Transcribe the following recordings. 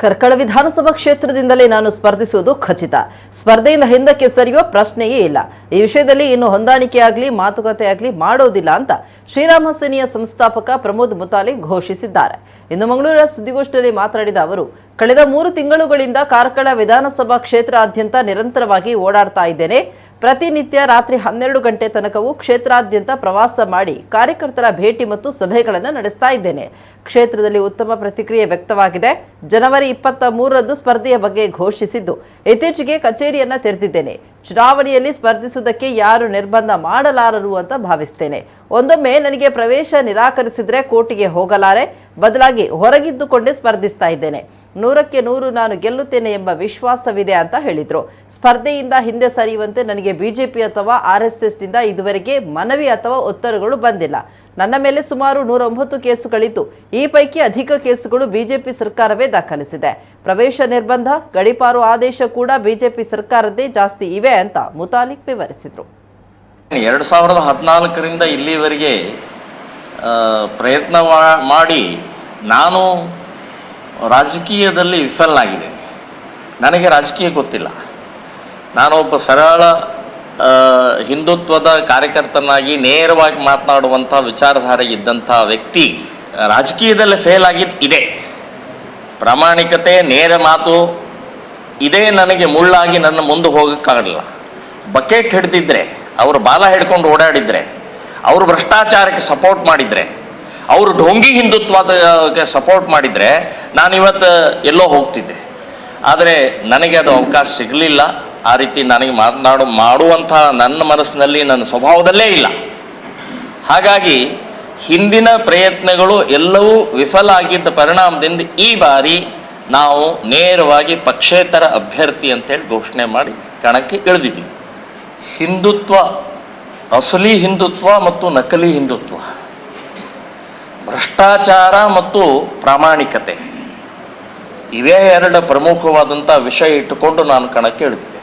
ಕಾರ್ಕಳ ವಿಧಾನಸಭಾ ಕ್ಷೇತ್ರದಿಂದಲೇ ನಾನು ಸ್ಪರ್ಧಿಸುವುದು ಖಚಿತ. ಸ್ಪರ್ಧೆಯಿಂದ ಹಿಂದಕ್ಕೆ ಸರಿಯುವ ಪ್ರಶ್ನೆಯೇ ಇಲ್ಲ. ಈ ವಿಷಯದಲ್ಲಿ ಇನ್ನು ಹೊಂದಾಣಿಕೆಯಾಗಲಿ ಮಾತುಕತೆಯಾಗಲಿ ಮಾಡೋದಿಲ್ಲ ಅಂತ ಶ್ರೀರಾಮ ಸೇನೆಯ ಸಂಸ್ಥಾಪಕ ಪ್ರಮೋದ್ ಮುತಾಲಿಕ್ ಘೋಷಿಸಿದ್ದಾರೆ. ಇಂದು ಮಂಗಳೂರಿನ ಸುದ್ದಿಗೋಷ್ಠಿಯಲ್ಲಿ ಮಾತನಾಡಿದ ಅವರು, ಕಳೆದ 3 ತಿಂಗಳುಗಳಿಂದ ಕಾರ್ಕಳ ವಿಧಾನಸಭಾ ಕ್ಷೇತ್ರಾದ್ಯಂತ ನಿರಂತರವಾಗಿ ಓಡಾಡ್ತಾ ಇದ್ದೇನೆ. ಪ್ರತಿನಿತ್ಯ ರಾತ್ರಿ 12 ಗಂಟೆ ತನಕವೂ ಕ್ಷೇತ್ರಾದ್ಯಂತ ಪ್ರವಾಸ ಮಾಡಿ ಕಾರ್ಯಕರ್ತರ ಭೇಟಿ ಮತ್ತು ಸಭೆಗಳನ್ನು ನಡೆಸ್ತಾ ಇದ್ದೇನೆ. ಕ್ಷೇತ್ರದಲ್ಲಿ ಉತ್ತಮ ಪ್ರತಿಕ್ರಿಯೆ ವ್ಯಕ್ತವಾಗಿದೆ. ಜನವರಿ 23ರಂದು ಸ್ಪರ್ಧೆಯ ಬಗ್ಗೆ ಘೋಷಿಸಿದ್ದು ಇತ್ತೀಚೆಗೆ ಕಚೇರಿಯನ್ನ ತೆರೆದಿದ್ದೇನೆ. ಚುನಾವಣೆಯಲ್ಲಿ ಸ್ಪರ್ಧಿಸುವುದಕ್ಕೆ ಯಾರು ನಿರ್ಬಂಧ ಮಾಡಲಾರರು ಅಂತ ಭಾವಿಸ್ತೇನೆ. ಒಂದೊಮ್ಮೆ ನನಗೆ ಪ್ರವೇಶ ನಿರಾಕರಿಸಿದ್ರೆ ಕೋರ್ಟಿಗೆ ಹೋಗಲಾರೆ, ಬದಲಾಗಿ ಹೊರಗಿದ್ದುಕೊಂಡೇ ಸ್ಪರ್ಧಿಸ್ತಾ ಇದ್ದೇನೆ. 100ಕ್ಕೆ 100 ನಾನು ಗೆಲ್ಲುತ್ತೇನೆ ಎಂಬ ವಿಶ್ವಾಸವಿದೆ ಅಂತ ಹೇಳಿದ್ರು. ಸ್ಪರ್ಧೆಯಿಂದ ಹಿಂದೆ ಸರಿಯುವಂತೆ ನನಗೆ ಬಿಜೆಪಿ ಅಥವಾ RSS ನಿಂದ ಇದುವರೆಗೆ ಮನವಿ ಅಥವಾ ಒತ್ತಡಗಳು ಬಂದಿಲ್ಲ. ನನ್ನ ಮೇಲೆ ಸುಮಾರು 109 ಕೇಸುಗಳಿದ್ದು, ಈ ಪೈಕಿ ಅಧಿಕ ಕೇಸುಗಳು ಬಿಜೆಪಿ ಸರ್ಕಾರವೇ ದಾಖಲಿಸಿದೆ. ಪ್ರವೇಶ ನಿರ್ಬಂಧ, ಗಡೀಪಾರು ಆದೇಶ ಕೂಡ ಬಿಜೆಪಿ ಸರ್ಕಾರದ್ದೇ ಜಾಸ್ತಿ ಇವೆ ಅಂತ ಮುತಾಲಿಕ್ ವಿವರಿಸಿದರು. 2014ರಿಂದ ಇಲ್ಲಿವರೆಗೆ ಪ್ರಯತ್ನ ಮಾಡಿ ನಾನು ರಾಜಕೀಯದಲ್ಲಿ ವಿಫಲನಾಗಿದ್ದೇನೆ. ನನಗೆ ರಾಜಕೀಯ ಗೊತ್ತಿಲ್ಲ. ನಾನೊಬ್ಬ ಸರಳ ಹಿಂದುತ್ವದ ಕಾರ್ಯಕರ್ತನಾಗಿ ನೇರವಾಗಿ ಮಾತನಾಡುವಂಥ ವಿಚಾರಧಾರೆ ಇದ್ದಂಥ ವ್ಯಕ್ತಿ ರಾಜಕೀಯದಲ್ಲೇ ಫೇಲ್ ಆಗಿದ್ದು ಇದೆ. ಪ್ರಾಮಾಣಿಕತೆ, ನೇರ ಮಾತು ಇದೇ ನನಗೆ ಮುಳ್ಳಾಗಿ ನನ್ನ ಮುಂದೆ ಹೋಗೋಕ್ಕಾಗಲಿಲ್ಲ. ಬಕೆಟ್ ಹಿಡ್ದಿದ್ರೆ, ಅವರು ಬಾಲ ಹಿಡ್ಕೊಂಡು ಓಡಾಡಿದರೆ, ಅವರು ಭ್ರಷ್ಟಾಚಾರಕ್ಕೆ ಸಪೋರ್ಟ್ ಮಾಡಿದರೆ, ಅವರು ಢೋಂಗಿ ಹಿಂದುತ್ವಕ್ಕೆ ಸಪೋರ್ಟ್ ಮಾಡಿದರೆ ನಾನಿವತ್ತು ಎಲ್ಲೋ ಹೋಗ್ತಿದ್ದೆ. ಆದರೆ ನನಗೆ ಅದು ಅವಕಾಶ ಸಿಗಲಿಲ್ಲ. ಆ ರೀತಿ ನನಗೆ ಮಾಡುವಂಥ ನನ್ನ ಮನಸ್ಸಿನಲ್ಲಿ, ನನ್ನ ಸ್ವಭಾವದಲ್ಲೇ ಇಲ್ಲ. ಹಾಗಾಗಿ ಹಿಂದಿನ ಪ್ರಯತ್ನಗಳು ಎಲ್ಲವೂ ವಿಫಲ ಆಗಿದ್ದ ಪರಿಣಾಮದಿಂದ ಈ ಬಾರಿ ನಾವು ನೇರವಾಗಿ ಪಕ್ಷೇತರ ಅಭ್ಯರ್ಥಿ ಅಂತೇಳಿ ಘೋಷಣೆ ಮಾಡಿ ಕಣಕ್ಕೆ ಇಳಿದಿದ್ದೀವಿ. ಹಿಂದುತ್ವ, ಅಸಲಿ ಹಿಂದುತ್ವ ಮತ್ತು ನಕಲಿ ಹಿಂದುತ್ವ, ಭ್ರಷ್ಟಾಚಾರ ಮತ್ತು ಪ್ರಾಮಾಣಿಕತೆ, ಇವೇ 2 ಪ್ರಮುಖವಾದಂಥ ವಿಷಯ ಇಟ್ಟುಕೊಂಡು ನಾನು ಕಣಕ್ಕೆ ಇಳಿದಿದ್ದೆ.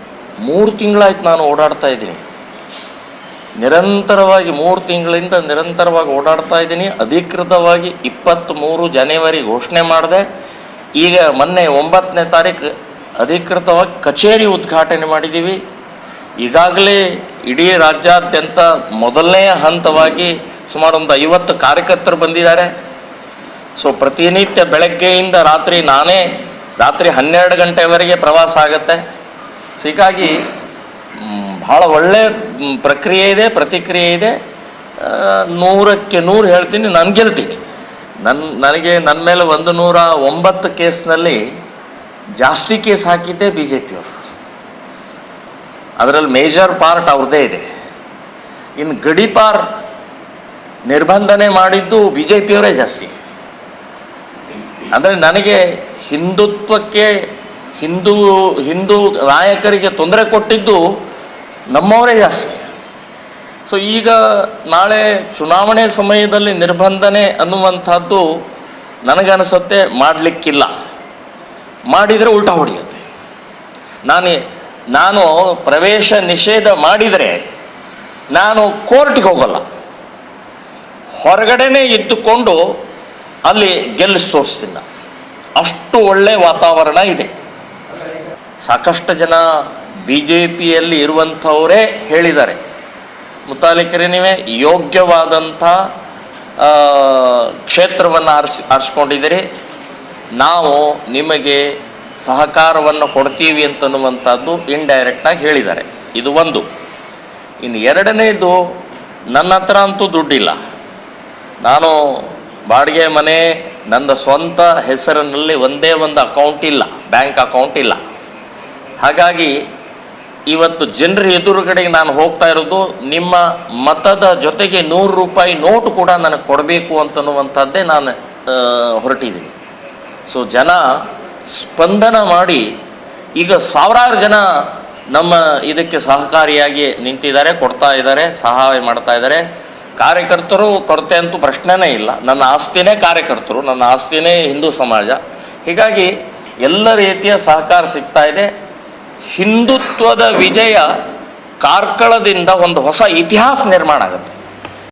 3 ತಿಂಗಳಾಯ್ತು ನಾನು ಓಡಾಡ್ತಾ ಇದ್ದೀನಿ. ನಿರಂತರವಾಗಿ 3 ತಿಂಗಳಿಂದ ನಿರಂತರವಾಗಿ ಓಡಾಡ್ತಾ ಇದ್ದೀನಿ. ಅಧಿಕೃತವಾಗಿ 23 ಜನವರಿ ಘೋಷಣೆ ಮಾಡಿದೆ. ಈಗ ಮೊನ್ನೆ 9ನೇ ತಾರೀಕು ಅಧಿಕೃತವಾಗಿ ಕಚೇರಿ ಉದ್ಘಾಟನೆ ಮಾಡಿದ್ದೀವಿ. ಈಗಾಗಲೇ ಇಡೀ ರಾಜ್ಯಾದ್ಯಂತ ಮೊದಲನೆಯ ಹಂತವಾಗಿ ಸುಮಾರು ಒಂದು 50 ಕಾರ್ಯಕರ್ತರು ಬಂದಿದ್ದಾರೆ. ಸೊ ಪ್ರತಿನಿತ್ಯ ಬೆಳಗ್ಗೆಯಿಂದ ನಾನೇ ರಾತ್ರಿ 12 ಗಂಟೆವರೆಗೆ ಪ್ರವಾಸ ಆಗುತ್ತೆ. ಸೊ ಹೀಗಾಗಿ ಭಾಳ ಒಳ್ಳೆ ಪ್ರಕ್ರಿಯೆ ಇದೆ, ಪ್ರತಿಕ್ರಿಯೆ ಇದೆ. 100ಕ್ಕೆ 100 ಹೇಳ್ತೀನಿ, ನಾನು ಗೆಲ್ತೀನಿ. ನನಗೆ ನನ್ನ ಮೇಲೆ 109 ಕೇಸ್ನಲ್ಲಿ ಜಾಸ್ತಿ ಕೇಸ್ ಹಾಕಿದ್ದೆ BJPಯವರು. ಅದರಲ್ಲಿ ಮೇಜರ್ ಪಾರ್ಟ್ ಅವ್ರದ್ದೇ ಇದೆ. ಇನ್ನು ಗಡೀಪಾರ್ ನಿರ್ಬಂಧನೆ ಮಾಡಿದ್ದು BJPಯವರೇ ಜಾಸ್ತಿ. ಅಂದರೆ ನನಗೆ ಹಿಂದುತ್ವಕ್ಕೆ, ಹಿಂದೂ ನಾಯಕರಿಗೆ ತೊಂದರೆ ಕೊಟ್ಟಿದ್ದು ನಮ್ಮವರೇ ಜಾಸ್ತಿ. ಸೊ ಈಗ ನಾಳೆ ಚುನಾವಣೆ ಸಮಯದಲ್ಲಿ ನಿರ್ಬಂಧನೆ ಅನ್ನುವಂಥದ್ದು ನನಗನ್ನಿಸುತ್ತೆ ಮಾಡಲಿಕ್ಕಿಲ್ಲ. ಮಾಡಿದರೆ ಉಲ್ಟಾ ಹೊಡೆಯುತ್ತೆ. ನಾನು ಪ್ರವೇಶ ನಿಷೇಧ ಮಾಡಿದರೆ ನಾನು ಕೋರ್ಟಿಗೆ ಹೋಗಲ್ಲ, ಹೊರಗಡೆನೇ ಇದ್ದುಕೊಂಡು ಅಲ್ಲಿ ಗೆಲ್ಲಿಸಿ ತೋರಿಸ್ತೀನಿ ನಾನು. ಅಷ್ಟು ಒಳ್ಳೆ ವಾತಾವರಣ ಇದೆ. ಸಾಕಷ್ಟು ಜನ BJPಯಲ್ಲಿ ಇರುವಂಥವರೇ ಹೇಳಿದ್ದಾರೆ, ಮುತಾಲಿಕರೇ ನೀವೇ ಯೋಗ್ಯವಾದಂಥ ಕ್ಷೇತ್ರವನ್ನು ಆರಿಸ್ಕೊಂಡಿದ್ದೀರಿ, ನಾವು ನಿಮಗೆ ಸಹಕಾರವನ್ನು ಕೊಡ್ತೀವಿ ಅಂತನ್ನುವಂಥದ್ದು ಇಂಡೈರೆಕ್ಟಾಗಿ ಹೇಳಿದ್ದಾರೆ. ಇದು ಒಂದು. ಇನ್ನು 2ನೇದು, ನನ್ನ ಹತ್ರ ಅಂತೂ ದುಡ್ಡಿಲ್ಲ. ನಾನು ಬಾಡಿಗೆ ಮನೆ, ನನ್ನ ಸ್ವಂತ ಹೆಸರಿನಲ್ಲಿ ಒಂದೇ ಒಂದು ಅಕೌಂಟ್ ಇಲ್ಲ, ಬ್ಯಾಂಕ್ ಅಕೌಂಟ್ ಇಲ್ಲ. ಹಾಗಾಗಿ ಇವತ್ತು ಜನರ ಎದುರುಗಡೆಗೆ ನಾನು ಹೋಗ್ತಾ ಇರೋದು, ನಿಮ್ಮ ಮತದ ಜೊತೆಗೆ 100 ರೂಪಾಯಿ ನೋಟು ಕೂಡ ನನಗೆ ಕೊಡಬೇಕು ಅಂತನ್ನುವಂಥದ್ದೇ ನಾನು ಹೊರಟಿದ್ದೀನಿ. ಸೊ ಜನ ಸ್ಪಂದನ ಮಾಡಿ ಈಗ ಸಾವಿರಾರು ಜನ ನಮ್ಮ ಇದಕ್ಕೆ ಸಹಕಾರಿಯಾಗಿ ನಿಂತಿದ್ದಾರೆ, ಕೊಡ್ತಾ ಇದ್ದಾರೆ, ಸಹಾಯ ಮಾಡ್ತಾ ಇದ್ದಾರೆ. ಕಾರ್ಯಕರ್ತರು ಕೊರತೆ ಅಂತೂ ಪ್ರಶ್ನೆನೇ ಇಲ್ಲ. ನನ್ನ ಆಸ್ತಿನೇ ಕಾರ್ಯಕರ್ತರು, ನನ್ನ ಆಸ್ತಿನೇ ಹಿಂದೂ ಸಮಾಜ. ಹೀಗಾಗಿ ಎಲ್ಲ ರೀತಿಯ ಸಹಕಾರ ಸಿಗ್ತಾ ಇದೆ. ಹಿಂದುತ್ವದ ವಿಜಯ ಕಾರ್ಕಳದಿಂದ ಒಂದು ಹೊಸ ಇತಿಹಾಸ ನಿರ್ಮಾಣ ಆಗುತ್ತೆ.